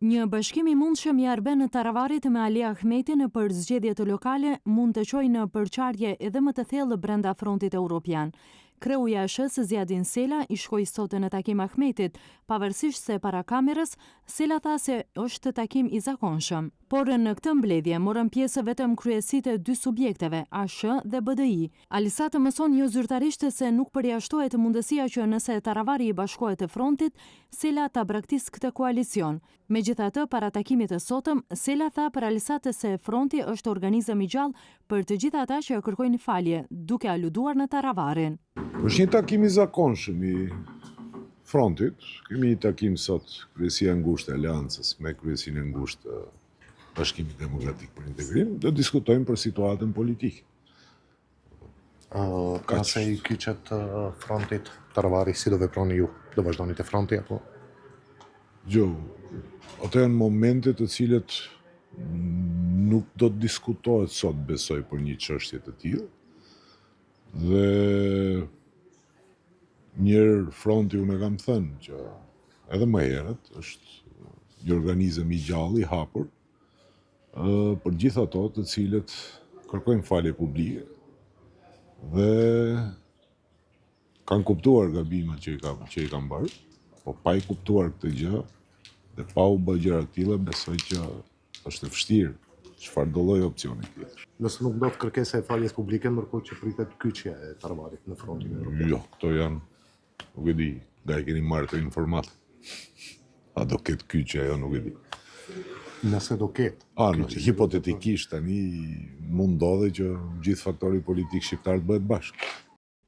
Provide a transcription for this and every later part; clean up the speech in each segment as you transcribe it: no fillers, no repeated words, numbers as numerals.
Një bashkim i mundshëm i Arben Taravarit me Ali Ahmetin për zgjedhje të lokale mund të çojë në përçarje edhe më të thellë brenda frontit evropian. Kreu i ASH-s Ziadin Sela i shkoi sot në takim Ahmetit, pavarësisht se para kamerës Sela tha se është takim i zakonshëm. Por në këtë mbledhje morën pjesë vetëm kryesitë e dy subjekteve, ASH dhe BDI. Alisat mëson jo zyrtarisht se nuk përjashtohet mundësia që nëse Taravari i bashkohet të frontit, Sela ta braktisë këtë koalicion. Megjithatë, para takimit të sotëm, Sela tha për Alisat se fronti është organizëm i gjallë për të gjithë ata që kërkojnë falje, duke aluduar në Taravarin. Është një takim i zakonshëm i frontit. Kemi një takim sot, kryesia e ngushtë e Aleancës me kryesinë e ngushtë të Bashkimit Demokratik për Integrim, do diskutojmë për situatën politike. Nëse i kyçet frontit Taravari, si do veproni ju? Do vazhdoni te fronti apo? Ato janë momente të cilët nuk do të diskutohet sot, besoj, për një çështje të tillë. Dhe njërë fronti unë e kam thënë që edhe më herët është një organizëm i gjallë, i hapur, për gjithë ato të cilët kërkojnë falje publike dhe kanë kuptuar gabimet që i kanë bërë, po pa i kuptuar këtë gjë dhe pa u bërë gjëra të tilla, besoj që është e vështirë çfarë do lloj opsioni tjetër. Nëse nuk ndodh kërkesa e faljes publike, ndërkohë që pritet kyçja e Taravarit në frontin evropian. Jo, këto janë, nuk e di, nga e keni marrë të informat. A do ketë kyçja, jo, nuk e di. Nëse do ketë. Hipotetikisht tani mund ndodhe që gjithë faktorit politik shqiptar të bëhet bashkë.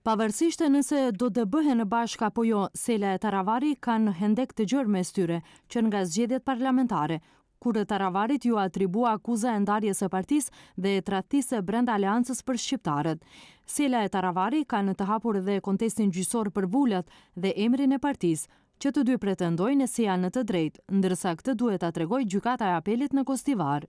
Pavarësisht nëse do të bëhen bashkë apo jo, Sela e Taravari kanë hendek të gjerë mes tyre, që nga zgjedhjet parlamentare, kur Taravarit ju atribua akuza e ndarjes së partisë dhe tradhtisë brenda aleancës për shqiptarët. Sela e Taravari kanë të hapur dhe kontestin gjyqësor për vulat dhe emrin e partisë, që të dy pretendojnë se janë në të drejtë, ndërsa këtë duhet ta tregojë gjykata e apelit në Kostivar.